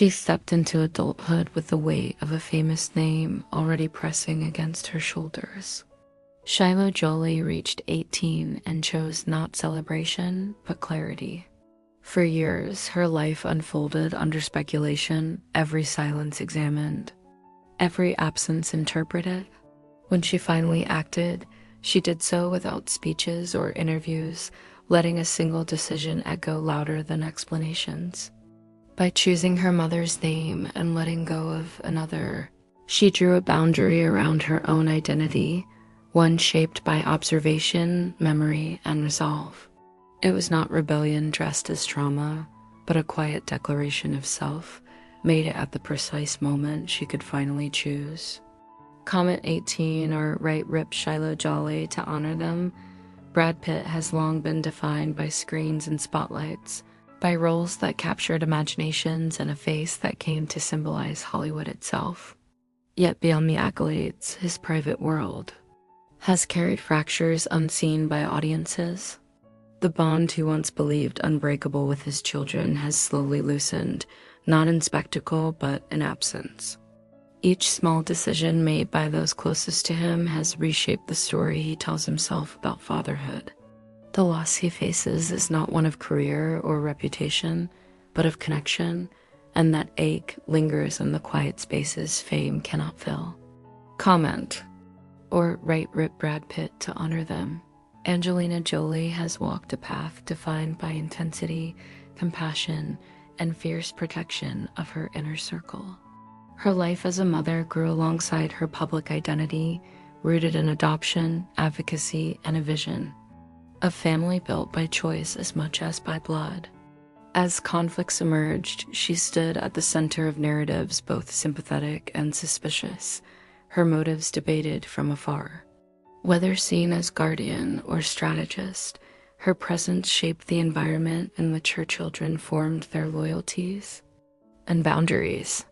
She stepped into adulthood with the weight of a famous name already pressing against her shoulders. Shiloh Jolie reached 18 and chose not celebration, but clarity. For years, her life unfolded under speculation, every silence examined, every absence interpreted. When she finally acted, she did so without speeches or interviews, letting a single decision echo louder than explanations. By choosing her mother's name and letting go of another, she drew a boundary around her own identity, one shaped by observation, memory, and resolve. It was not rebellion dressed as trauma, but a quiet declaration of self, made at the precise moment she could finally choose. Comet 18, or Right Rip Shiloh Jolie to honor them. Brad Pitt has long been defined by screens and spotlights, by roles that captured imaginations and a face that came to symbolize Hollywood itself. Yet beyond the accolades, his private world has carried fractures unseen by audiences. The bond he once believed unbreakable with his children has slowly loosened, not in spectacle, but in absence. Each small decision made by those closest to him has reshaped the story he tells himself about fatherhood. The loss he faces is not one of career or reputation, but of connection, and that ache lingers in the quiet spaces fame cannot fill. Comment, or Right Rip Brad Pitt to honor them. Angelina Jolie has walked a path defined by intensity, compassion, and fierce protection of her inner circle. Her life as a mother grew alongside her public identity, rooted in adoption, advocacy, and a vision. A family built by choice as much as by blood. As conflicts emerged, she stood at the center of narratives both sympathetic and suspicious, her motives debated from afar. Whether seen as guardian or strategist, her presence shaped the environment in which her children formed their loyalties and boundaries.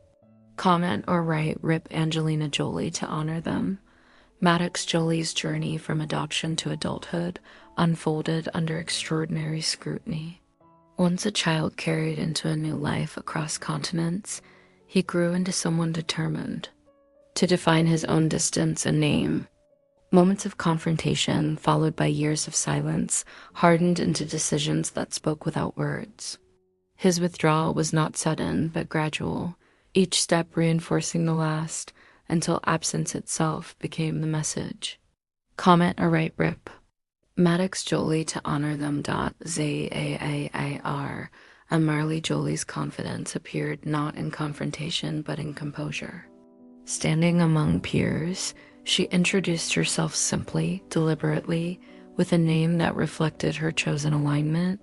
Comment or Right Rip Angelina Jolie to honor them. Maddox Jolie's journey from adoption to adulthood unfolded under extraordinary scrutiny. Once a child carried into a new life across continents, he grew into someone determined to define his own distance and name. Moments of confrontation, followed by years of silence, hardened into decisions that spoke without words. His withdrawal was not sudden, but gradual, each step reinforcing the last, until absence itself became the message. Comment or Right Rip. Maddox Jolie to honor them. ZAAAR, and Marley Jolie's confidence appeared not in confrontation but in composure. Standing among peers, she introduced herself simply, deliberately, with a name that reflected her chosen alignment.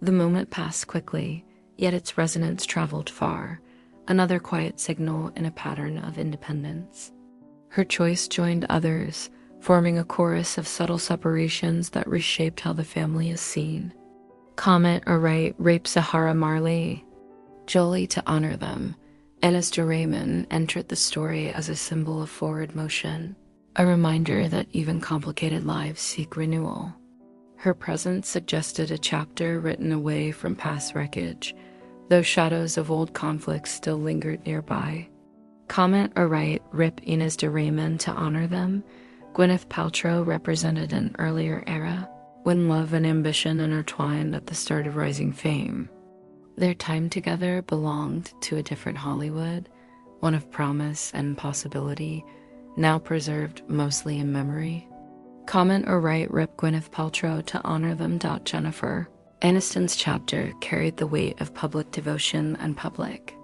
The moment passed quickly, yet its resonance traveled far, another quiet signal in a pattern of independence. Her choice joined others, forming a chorus of subtle separations that reshaped how the family is seen. Comment or Right Rape Zahara Marley Jolie to honor them. Ennis de Raymond entered the story as a symbol of forward motion, a reminder that even complicated lives seek renewal. Her presence suggested a chapter written away from past wreckage, though shadows of old conflicts still lingered nearby. Comment or Right Rip Inez de Raymond to honor them. Gwyneth Paltrow represented an earlier era, when love and ambition intertwined at the start of rising fame. Their time together belonged to a different Hollywood, one of promise and possibility, now preserved mostly in memory. Comment or Right Rip Gwyneth Paltrow to honor them. Jennifer Aniston's chapter carried the weight of public devotion and public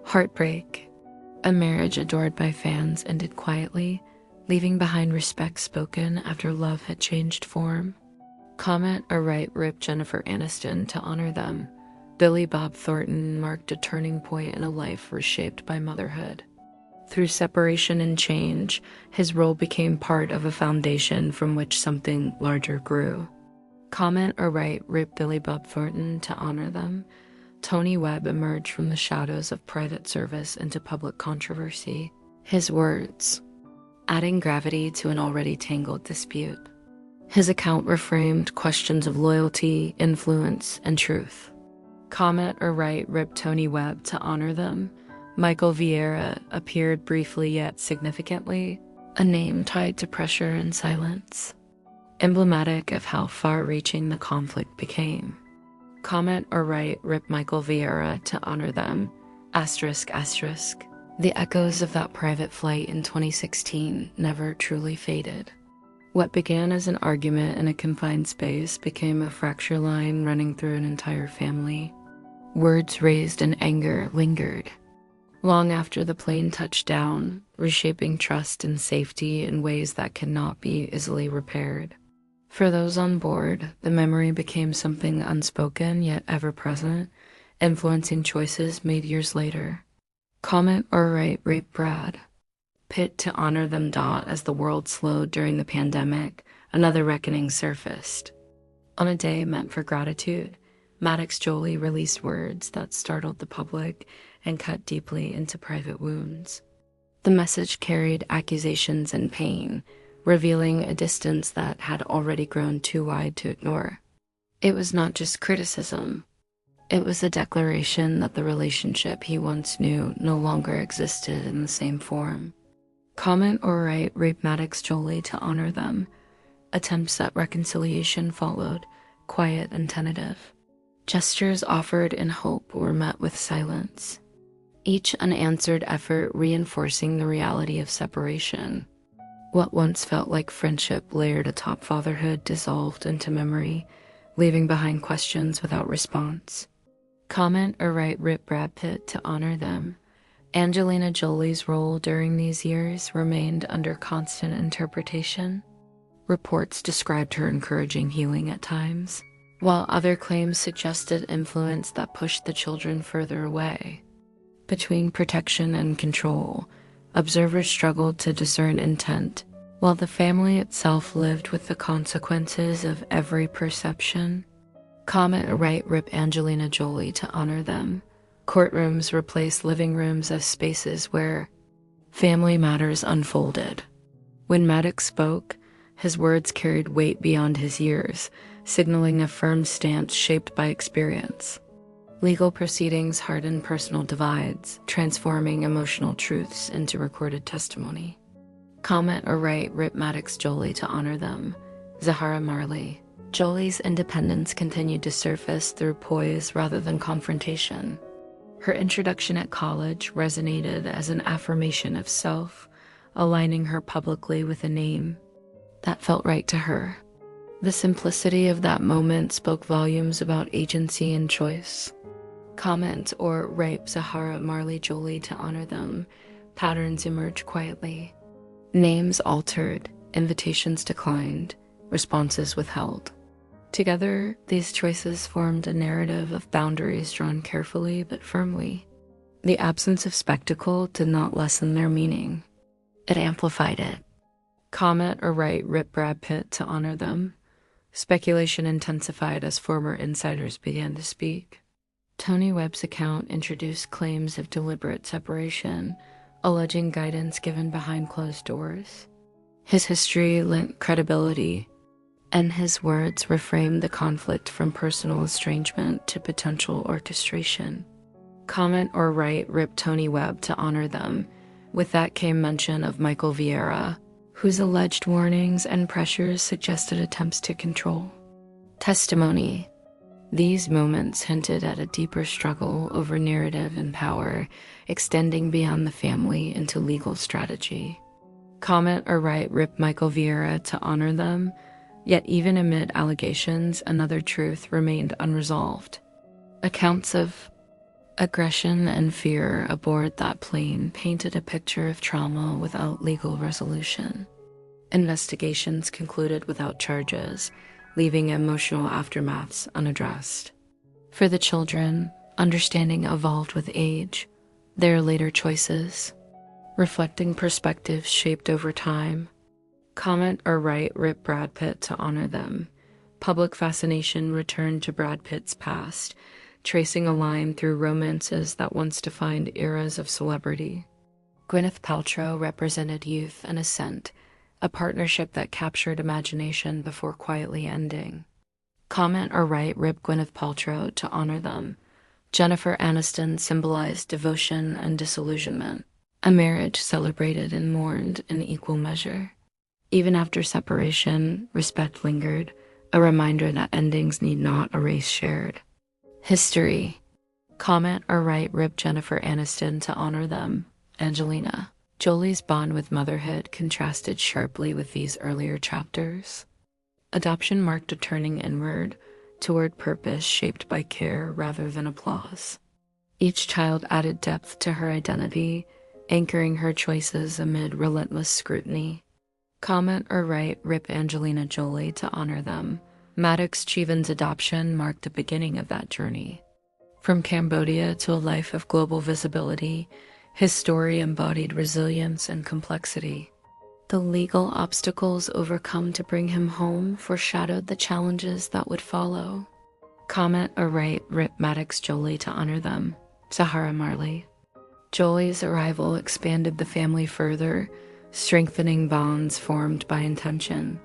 heartbreak. A marriage adored by fans ended quietly, leaving behind respect spoken after love had changed form. Comment or Right Rip Jennifer Aniston to honor them. Billy Bob Thornton marked a turning point in a life reshaped by motherhood. Through separation and change, his role became part of a foundation from which something larger grew. Comment or Right Rip Billy Bob Thornton to honor them. Tony Webb emerged from the shadows of private service into public controversy. His words, adding gravity to an already tangled dispute. His account reframed questions of loyalty, influence, and truth. Comment or write rip Tony Webb to honor them. Michael Vieira appeared briefly yet significantly, a name tied to pressure and silence, emblematic of how far-reaching the conflict became. Comment or write rip Michael Vieira to honor them. Asterisk, asterisk. The echoes of that private flight in 2016 never truly faded. What began as an argument in a confined space became a fracture line running through an entire family. Words raised in anger lingered long after the plane touched down, reshaping trust and safety in ways that cannot be easily repaired. For those on board, the memory became something unspoken yet ever-present, influencing choices made years later. Comment or write rape Brad Pitt to honor them. As the world slowed during the pandemic, another reckoning surfaced. On a day meant for gratitude, Maddox Jolie released words that startled the public and cut deeply into private wounds. The message carried accusations and pain, revealing a distance that had already grown too wide to ignore. It was not just criticism. It was a declaration that the relationship he once knew no longer existed in the same form. Comment or write rape Maddox Jolie to honor them. Attempts at reconciliation followed, quiet and tentative. Gestures offered in hope were met with silence, each unanswered effort reinforcing the reality of separation. What once felt like friendship layered atop fatherhood dissolved into memory, leaving behind questions without response. Comment or write rip Brad Pitt to honor them. Angelina Jolie's role during these years remained under constant interpretation. Reports described her encouraging healing at times, while other claims suggested influence that pushed the children further away. Between protection and control, observers struggled to discern intent, while the family itself lived with the consequences of every perception. Comment or write rip Angelina Jolie to honor them. Courtrooms replaced living rooms as spaces where family matters unfolded. When Maddox spoke, his words carried weight beyond his years, signaling a firm stance shaped by experience. Legal proceedings hardened personal divides, transforming emotional truths into recorded testimony. Comment or write rip Maddox Jolie to honor them. Zahara Marley. Jolie's independence continued to surface through poise rather than confrontation. Her introduction at college resonated as an affirmation of self, aligning her publicly with a name that felt right to her. The simplicity of that moment spoke volumes about agency and choice. Comment or write Zahara Marley Jolie to honor them. Patterns emerged quietly. Names altered, invitations declined, responses withheld. Together, these choices formed a narrative of boundaries drawn carefully but firmly. The absence of spectacle did not lessen their meaning. It amplified it. Comment or write rip Brad Pitt to honor them. Speculation intensified as former insiders began to speak. Tony Webb's account introduced claims of deliberate separation, alleging guidance given behind closed doors. His history lent credibility, and his words reframed the conflict from personal estrangement to potential orchestration. Comment or write rip Tony Webb to honor them. With that came mention of Michael Vieira, whose alleged warnings and pressures suggested attempts to control. Testimony. These moments hinted at a deeper struggle over narrative and power, extending beyond the family into legal strategy. Comment or write rip Michael Vieira to honor them. Yet even amid allegations, another truth remained unresolved. Accounts of aggression and fear aboard that plane painted a picture of trauma without legal resolution. Investigations concluded without charges, leaving emotional aftermaths unaddressed. For the children, understanding evolved with age, their later choices, reflecting perspectives shaped over time. Comment or write rip Brad Pitt to honor them. Public fascination returned to Brad Pitt's past, tracing a line through romances that once defined eras of celebrity. Gwyneth Paltrow represented youth and ascent, a partnership that captured imagination before quietly ending. Comment or write rip Gwyneth Paltrow to honor them. Jennifer Aniston symbolized devotion and disillusionment, a marriage celebrated and mourned in equal measure. Even after separation, respect lingered, a reminder that endings need not erase shared history. Comment or write Rip Jennifer Aniston to honor them. Angelina Jolie's bond with motherhood contrasted sharply with these earlier chapters. Adoption marked a turning inward, toward purpose shaped by care rather than applause. Each child added depth to her identity, anchoring her choices amid relentless scrutiny. Comment or write Rip Angelina Jolie to honor them. Maddox Cheevan's adoption marked the beginning of that journey. From Cambodia to a life of global visibility, his story embodied resilience and complexity. The legal obstacles overcome to bring him home foreshadowed the challenges that would follow. Comment or write Rip Maddox Jolie to honor them. Zahara Marley. Jolie's arrival expanded the family further, strengthening bonds formed by intention.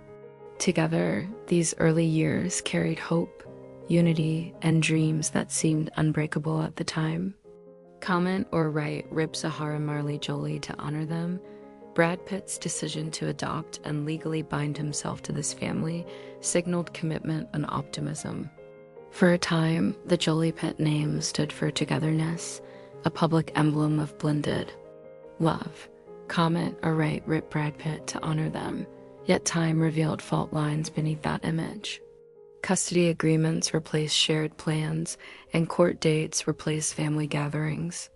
Together, these early years carried hope, unity, and dreams that seemed unbreakable at the time. Comment or write Rip Zahara Marley Jolie to honor them. Brad Pitt's decision to adopt and legally bind himself to this family signaled commitment and optimism. For a time, the Jolie Pitt name stood for togetherness, a public emblem of blended love. Comment or write Rip Brad Pitt to honor them, yet time revealed fault lines beneath that image. Custody agreements replaced shared plans, and court dates replaced family gatherings.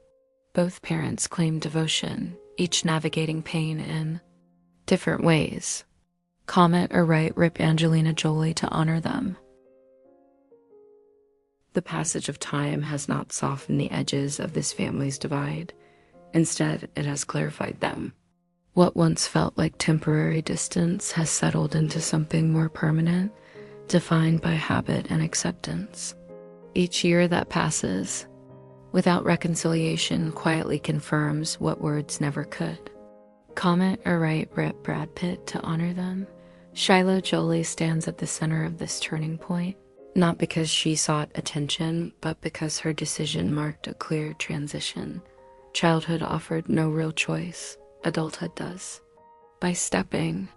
Both parents claimed devotion, each navigating pain in different ways. Comment or write Rip Angelina Jolie to honor them. The passage of time has not softened the edges of this family's divide. Instead, it has clarified them. What once felt like temporary distance has settled into something more permanent, defined by habit and acceptance. Each year that passes, without reconciliation, quietly confirms what words never could. Comment or write Rip Brad Pitt to honor them. Shiloh Jolie stands at the center of this turning point, not because she sought attention, but because her decision marked a clear transition. Childhood offered no real choice. Adulthood does. By stepping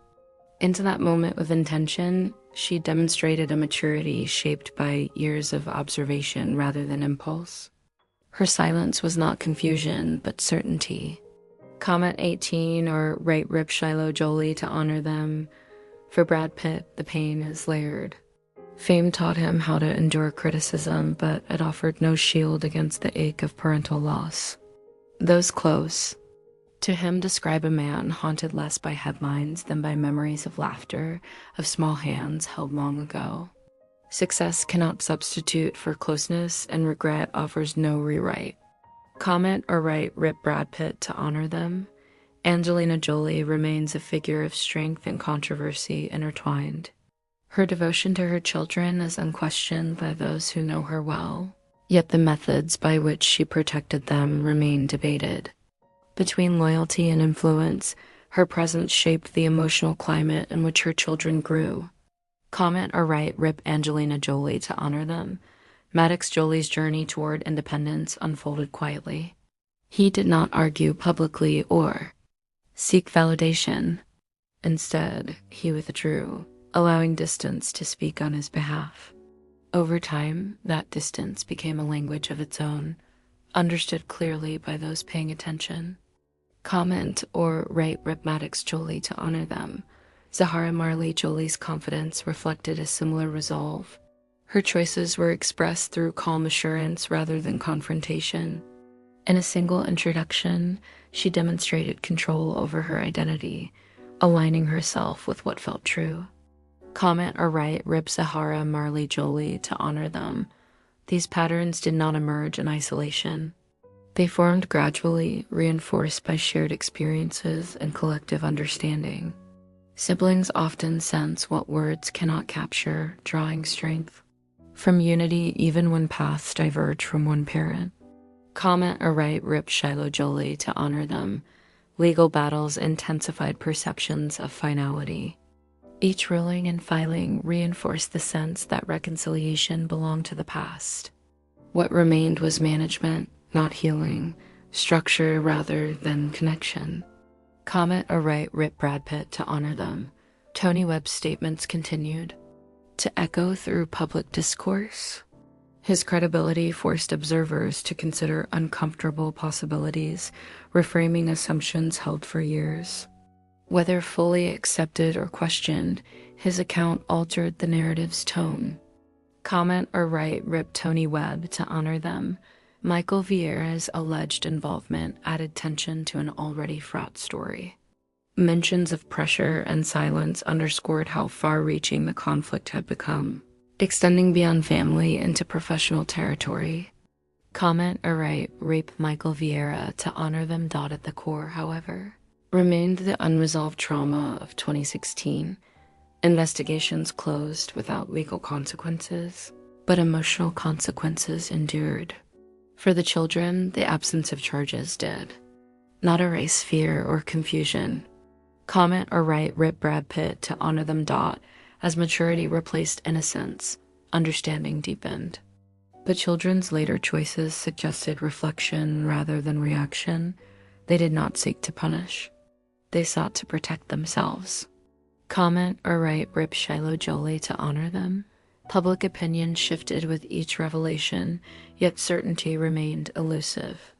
into that moment with intention, she demonstrated a maturity shaped by years of observation rather than impulse. Her silence was not confusion, but certainty. Comment 18 or write Rip Shiloh Jolie to honor them. For Brad Pitt, the pain is layered. Fame taught him how to endure criticism, but it offered no shield against the ache of parental loss. Those close to him describe a man haunted less by headlines than by memories of laughter, of small hands held long ago. Success cannot substitute for closeness, and regret offers no rewrite. Comment or write Rip Brad Pitt to honor them. Angelina Jolie remains a figure of strength and controversy intertwined. Her devotion to her children is unquestioned by those who know her well, yet the methods by which she protected them remain debated. Between loyalty and influence, her presence shaped the emotional climate in which her children grew. Comment or write Rip Angelina Jolie to honor them. Maddox Jolie's journey toward independence unfolded quietly. He did not argue publicly or seek validation. Instead, he withdrew, allowing distance to speak on his behalf. Over time, that distance became a language of its own, understood clearly by those paying attention. Comment or write Rip Maddox Jolie to honor them. Zahara Marley Jolie's confidence reflected a similar resolve. Her choices were expressed through calm assurance rather than confrontation. In a single introduction, she demonstrated control over her identity, aligning herself with what felt true. Comment or write Rip Zahara Marley Jolie to honor them. These patterns did not emerge in isolation. They formed gradually, reinforced by shared experiences and collective understanding. Siblings often sense what words cannot capture, drawing strength from unity even when paths diverge from one parent. Comment or write Rip Shiloh Jolie to honor them. Legal battles intensified perceptions of finality. Each ruling and filing reinforced the sense that reconciliation belonged to the past. What remained was management, not healing, structure rather than connection. Comment or write rip Brad Pitt to honor them. Tony Webb's statements continued to echo through public discourse. His credibility forced observers to consider uncomfortable possibilities, reframing assumptions held for years. Whether fully accepted or questioned, his account altered the narrative's tone. Comment or write rip Tony Webb to honor them. Michael Vieira's alleged involvement added tension to an already fraught story. Mentions of pressure and silence underscored how far-reaching the conflict had become, extending beyond family into professional territory. Comment or write rape Michael Vieira to honor them. At the core, however, remained the unresolved trauma of 2016. Investigations closed without legal consequences, but emotional consequences endured. For the children, the absence of charges did not erase fear or confusion. Comment or write rip Brad Pitt to honor them. As maturity replaced innocence, understanding deepened. But children's later choices suggested reflection rather than reaction. They did not seek to punish. They sought to protect themselves. Comment or write rip Shiloh Jolie to honor them. Public opinion shifted with each revelation, yet certainty remained elusive.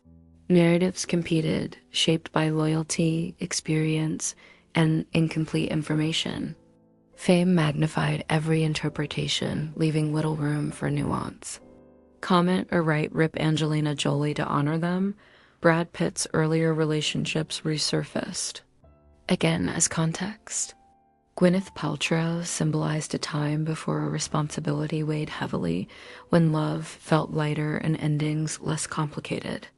Narratives competed, shaped by loyalty, experience, and incomplete information. Fame magnified every interpretation, leaving little room for nuance. Comment or write rip Angelina Jolie to honor them. Brad Pitt's earlier relationships resurfaced. Again, as context, Gwyneth Paltrow symbolized a time before a responsibility weighed heavily, when love felt lighter and endings less complicated.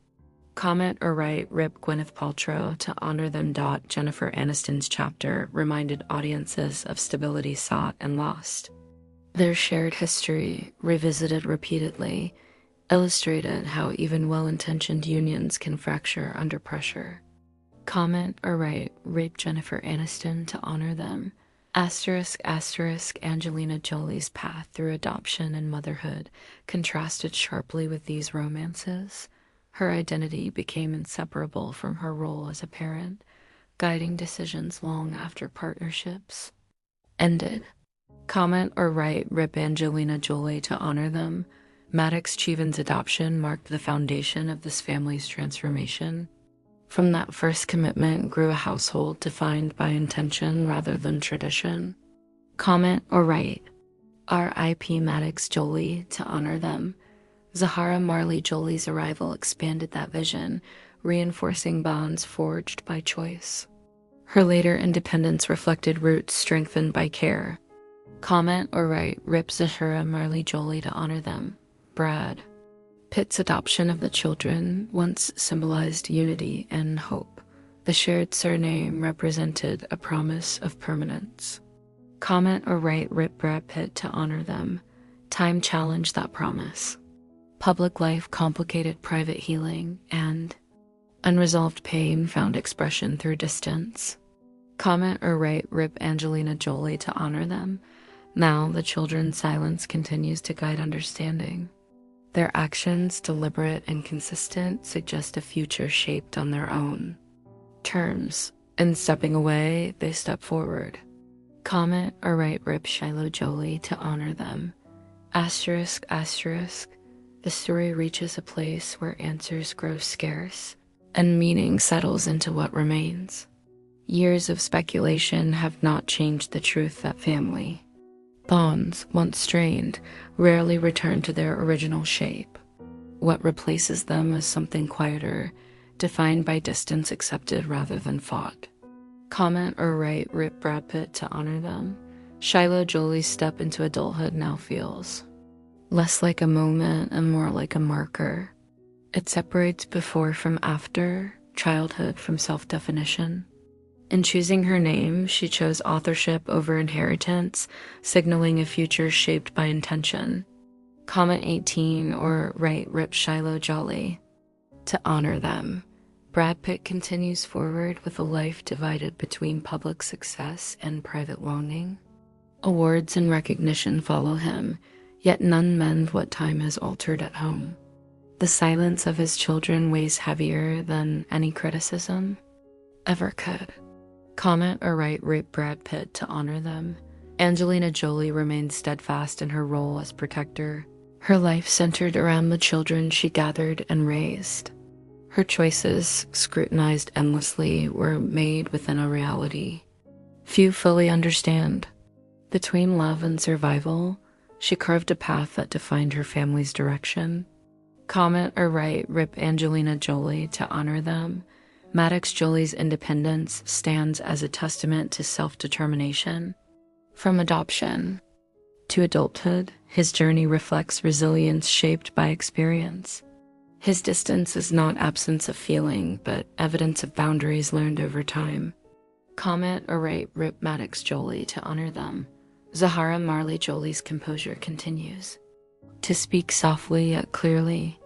Comment or write rip Gwyneth Paltrow to honor them. Jennifer Aniston's chapter reminded audiences of stability sought and lost. Their shared history, revisited repeatedly, illustrated how even well-intentioned unions can fracture under pressure. Comment or write rape Jennifer Aniston to honor them. Angelina Jolie's path through adoption and motherhood contrasted sharply with these romances. Her identity became inseparable from her role as a parent, guiding decisions long after partnerships ended. Comment or write rip Angelina Jolie to honor them. Maddox Cheevan's adoption marked the foundation of this family's transformation. From that first commitment grew a household defined by intention rather than tradition. Comment or write R.I.P. Maddox Jolie to honor them. Zahara Marley Jolie's arrival expanded that vision, reinforcing bonds forged by choice. Her later independence reflected roots strengthened by care. Comment or write rip Zahara Marley Jolie to honor them. Brad Pitt's adoption of the children once symbolized unity and hope. The shared surname represented a promise of permanence. Comment or write rip Brad Pitt to honor them. Time challenged that promise. Public life complicated private healing, and unresolved pain found expression through distance. Comment or write rip Angelina Jolie to honor them. Now the children's silence continues to guide understanding. Their actions, deliberate and consistent, suggest a future shaped on their own terms. In stepping away, they step forward. Comment or write rip Shiloh Jolie to honor them. The story reaches a place where answers grow scarce and meaning settles into what remains. Years of speculation have not changed the truth that family bonds, once strained, rarely return to their original shape. What replaces them is something quieter, defined by distance accepted rather than fought. Comment or write rip Brad Pitt to honor them. Shiloh Jolie's step into adulthood now feels less like a moment and more like a marker. It separates before from after, childhood from self-definition. In choosing her name, she chose authorship over inheritance, signaling a future shaped by intention. Comment 18 or write rip Shiloh Jolie to honor them. Brad Pitt continues forward with a life divided between public success and private longing. Awards and recognition follow him, yet none mend what time has altered at home. The silence of his children weighs heavier than any criticism ever could. Comment or write rape Brad Pitt to honor them. Angelina Jolie remained steadfast in her role as protector. Her life centered around the children she gathered and raised. Her choices, scrutinized endlessly, were made within a reality few fully understand. Between love and survival, she carved a path that defined her family's direction. Comment or write rip Angelina Jolie to honor them. Maddox Jolie's independence stands as a testament to self-determination. From adoption to adulthood, his journey reflects resilience shaped by experience. His distance is not absence of feeling, but evidence of boundaries learned over time. Comment or write rip Maddox Jolie to honor them. Zahara Marley Jolie's composure continues to speak softly yet clearly.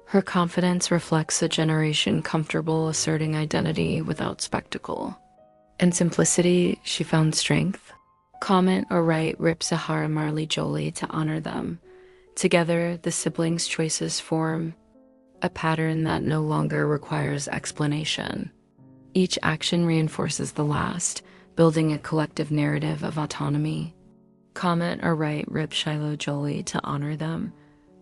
Her confidence reflects a generation comfortable asserting identity without spectacle. In simplicity, she found strength. Comment or write rip Zahara Marley Jolie to honor them. Together, the siblings' choices form a pattern that no longer requires explanation. Each action reinforces the last, building a collective narrative of autonomy. Comment or write rip Shiloh Jolie to honor them.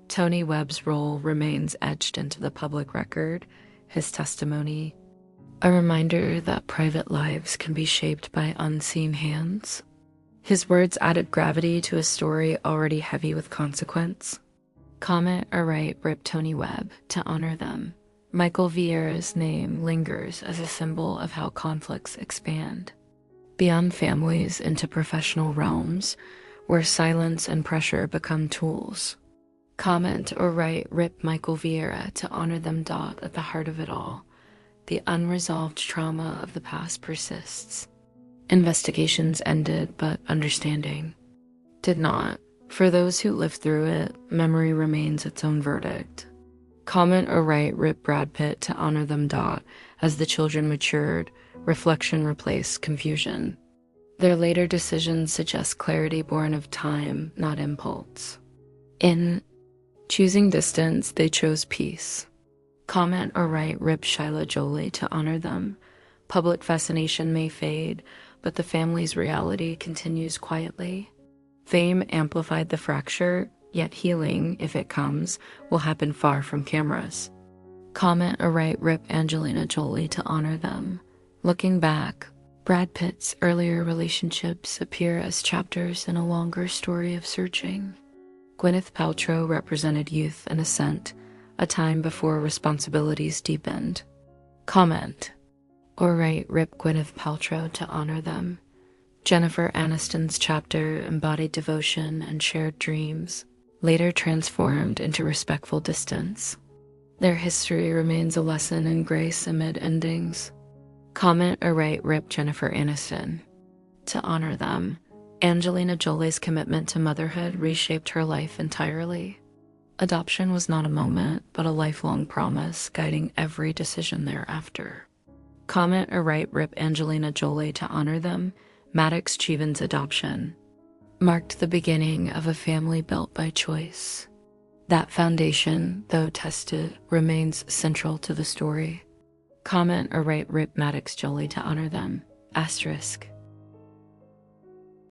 Tony Webb's role remains etched into the public record, his testimony, a reminder that private lives can be shaped by unseen hands. His words added gravity to a story already heavy with consequence. Comment or write rip Tony Webb to honor them. Michael Vieira's name lingers as a symbol of how conflicts expand beyond families into professional realms, where silence and pressure become tools. Comment or write rip Michael Vieira to honor them. At the heart of it all, the unresolved trauma of the past persists. Investigations ended, but understanding did not. For those who lived through it, memory remains its own verdict. Comment or write rip Brad Pitt to honor them. As the children matured, reflection replaced confusion. Their later decisions suggest clarity born of time, not impulse. In choosing distance, they chose peace. Comment or write rip Shiloh Jolie to honor them. Public fascination may fade, but the family's reality continues quietly. Fame amplified the fracture, yet healing, if it comes, will happen far from cameras. Comment or write rip Angelina Jolie to honor them. Looking back, Brad Pitt's earlier relationships appear as chapters in a longer story of searching. Gwyneth Paltrow represented youth and ascent, a time before responsibilities deepened. Comment or write rip Gwyneth Paltrow to honor them. Jennifer Aniston's chapter embodied devotion and shared dreams, later transformed into respectful distance. Their history remains a lesson in grace amid endings. Comment or write rip Jennifer Aniston to honor them. Angelina Jolie's commitment to motherhood reshaped her life entirely. Adoption was not a moment, but a lifelong promise guiding every decision thereafter. Comment or write rip Angelina Jolie to honor them. Maddox Cheevan's adoption marked the beginning of a family built by choice. That foundation, though tested, remains central to the story. Comment or write rip Maddox Jolie to honor them. Asterisk.